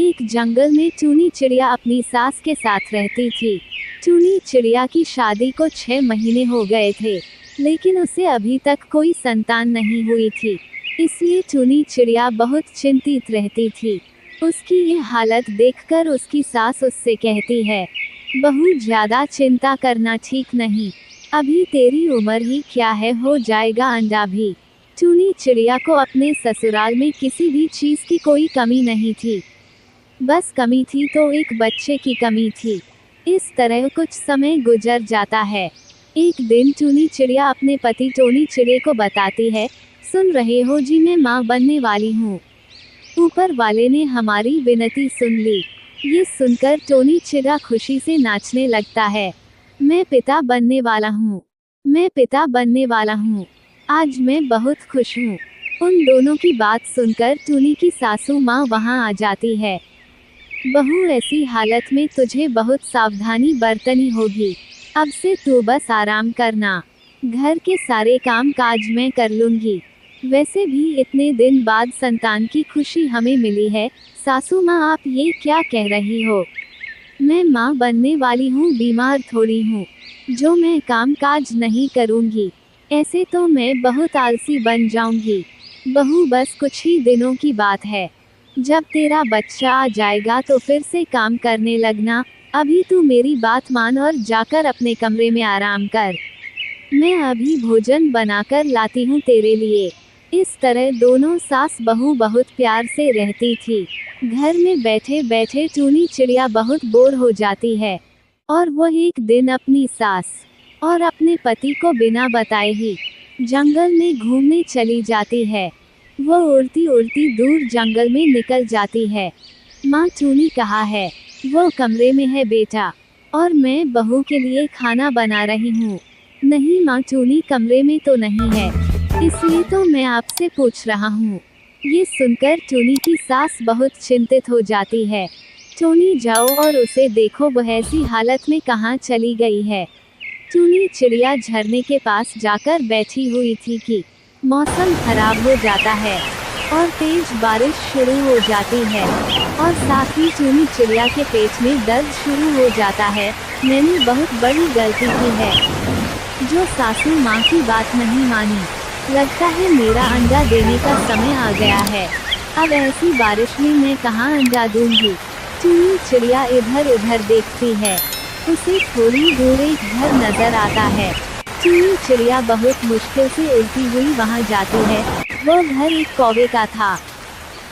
एक जंगल में चूनी चिड़िया अपनी सास के साथ रहती थी। चूनी चिड़िया की शादी को 6 महीने हो गए थे, लेकिन उसे अभी तक कोई संतान नहीं हुई थी। इसलिए चूनी चिड़िया बहुत चिंतित रहती थी। उसकी ये हालत देखकर उसकी सास उससे कहती है, बहू ज्यादा चिंता करना ठीक नहीं, अभी तेरी उम्र ही क्या है, हो जाएगा अंडा भी। चूनी चिड़िया को अपने ससुराल में किसी भी चीज की कोई कमी नहीं थी, बस कमी थी तो एक बच्चे की कमी थी। इस तरह कुछ समय गुजर जाता है। एक दिन चूनी चिड़िया अपने पति टोनी चिड़े को बताती है, सुन रहे हो जी, मैं माँ बनने वाली हूँ। ऊपर वाले ने हमारी विनती सुन ली। ये सुनकर टोनी चिड़ा खुशी से नाचने लगता है। मैं पिता बनने वाला हूँ, मैं पिता बनने वाला हूँ, आज मैं बहुत खुश हूँ। उन दोनों की बात सुनकर टूनी की सासू माँ वहाँ आ जाती है। बहू, ऐसी हालत में तुझे बहुत सावधानी बरतनी होगी। अब से तू बस आराम करना, घर के सारे काम काज मैं कर लूंगी। वैसे भी इतने दिन बाद संतान की खुशी हमें मिली है। सासू माँ, आप ये क्या कह रही हो? मैं माँ बनने वाली हूँ, बीमार थोड़ी हूँ जो मैं काम काज नहीं करूँगी। ऐसे तो मैं बहुत आलसी बन जाऊंगी। बहू, बस कुछ ही दिनों की बात है, जब तेरा बच्चा आ जाएगा तो फिर से काम करने लगना। अभी तू मेरी बात मान और जाकर अपने कमरे में आराम कर, मैं अभी भोजन बनाकर लाती हूँ तेरे लिए। इस तरह दोनों सास बहू बहुत प्यार से रहती थी। घर में बैठे बैठे टूनी चिड़िया बहुत बोर हो जाती है और वह एक दिन अपनी सास और अपने पति को बिना बताए ही जंगल में घूमने चली जाती है। वह उड़ती उड़ती दूर जंगल में निकल जाती है। माँ, टूनी कहाँ है? वो कमरे में है बेटा, और मैं बहू के लिए खाना बना रही हूँ। नहीं माँ, टूनी कमरे में तो नहीं है, इसलिए तो मैं आपसे पूछ रहा हूँ। ये सुनकर टूनी की सास बहुत चिंतित हो जाती है। टूनी, जाओ और उसे देखो, वह ऐसी हालत में कहाँ चली गई है। टूनी चिड़िया झरने के पास जाकर बैठी हुई थी कि मौसम खराब हो जाता है और तेज बारिश शुरू हो जाती है, और साथ ही टूनी चिड़िया के पेट में दर्द शुरू हो जाता है। मैंने बहुत बड़ी गलती की है, जो सासू माँ की बात नहीं मानी। लगता है मेरा अंडा देने का समय आ गया है। अब ऐसी बारिश में मैं कहाँ अंडा दूंगी? टूनी चिड़िया इधर उधर देखती है। उसे थोड़ी दूर एक घर नजर आता है। टूनी चिड़िया बहुत मुश्किल से उड़ती हुई वहाँ जाती है। वो घर एक कौवे का था।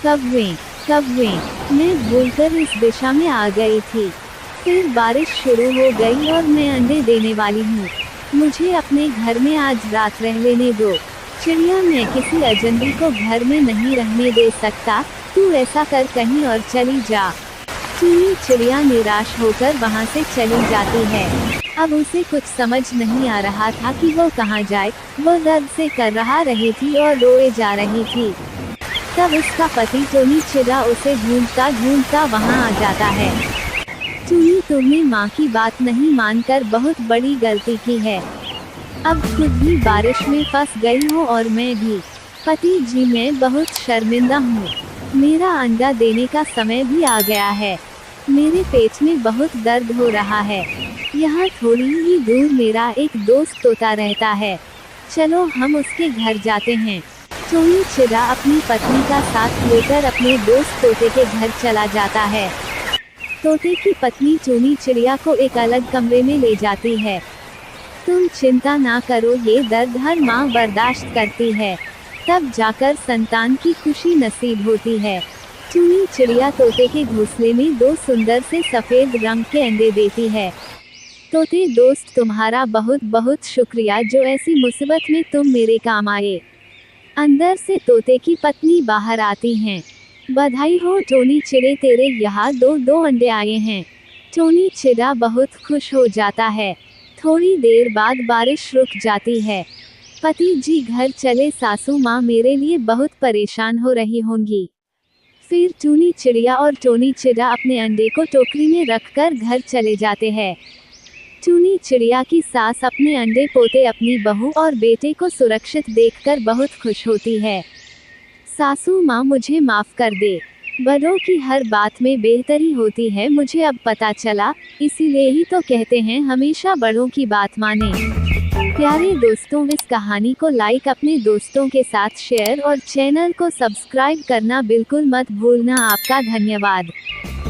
कौवे, मैं भूलकर इस दिशा में आ गई थी। फिर बारिश शुरू हो गई और मैं अंडे देने वाली हूँ। मुझे अपने घर में आज रात रह लेने दो। चिड़िया, मैं किसी अजनबी को घर में नहीं रहने दे सकता, तू ऐसा कर कहीं और चली जा। टूनी चिड़िया निराश होकर वहाँ से चली जाती है। अब उसे कुछ समझ नहीं आ रहा था कि वो कहाँ जाए। वो दर्द से कर रहा रही थी और रोए जा रही थी। तब उसका पति टोनी चिड़ा उसे ढूंढता ढूंढता वहाँ आ जाता है। टूनी, तुमने माँ की बात नहीं मानकर बहुत बड़ी गलती की है। अब खुद भी बारिश में फंस गई हो और मैं भी। पति जी, मैं बहुत शर्मिंदा हूँ। मेरा अंडा देने का समय भी आ गया है। मेरे पेट में बहुत दर्द हो रहा है। यहाँ थोड़ी ही दूर मेरा एक दोस्त तोता रहता है, चलो हम उसके घर जाते हैं। टोनी चिड़ा अपनी पत्नी का साथ लेकर अपने दोस्त तोते के घर चला जाता है। तोते की पत्नी टोनी चिड़िया को एक अलग कमरे में ले जाती है। तुम चिंता ना करो, ये दर्द हर माँ बर्दाश्त करती है, तब जाकर संतान की खुशी नसीब होती है। टूनी चिड़िया तोते के घोंसले में 2 सुंदर से सफेद रंग के अंडे देती है। तोते दोस्त, तुम्हारा बहुत बहुत शुक्रिया, जो ऐसी मुसीबत में तुम मेरे काम आए। अंदर से तोते की पत्नी बाहर आती हैं। बधाई हो टोनी चिड़े, तेरे यहाँ 2 अंडे आए हैं। टोनी चिड़ा बहुत खुश हो जाता है। थोड़ी देर बाद बारिश रुक जाती है। पति जी घर चले, सासू माँ मेरे लिए बहुत परेशान हो रही होंगी। फिर टूनी चिड़िया और टोनी चिड़ा अपने अंडे को टोकरी में रखकर घर चले जाते हैं। टूनी चिड़िया की सास अपने अंडे पोते, अपनी बहू और बेटे को सुरक्षित देखकर बहुत खुश होती है। सासू माँ, मुझे माफ कर दे, बड़ों की हर बात में बेहतरी होती है, मुझे अब पता चला। इसीलिए ही तो कहते हैं हमेशा बड़ों की बात माने। प्यारे दोस्तों, इस कहानी को लाइक, अपने दोस्तों के साथ शेयर और चैनल को सब्सक्राइब करना बिल्कुल मत भूलना। आपका धन्यवाद।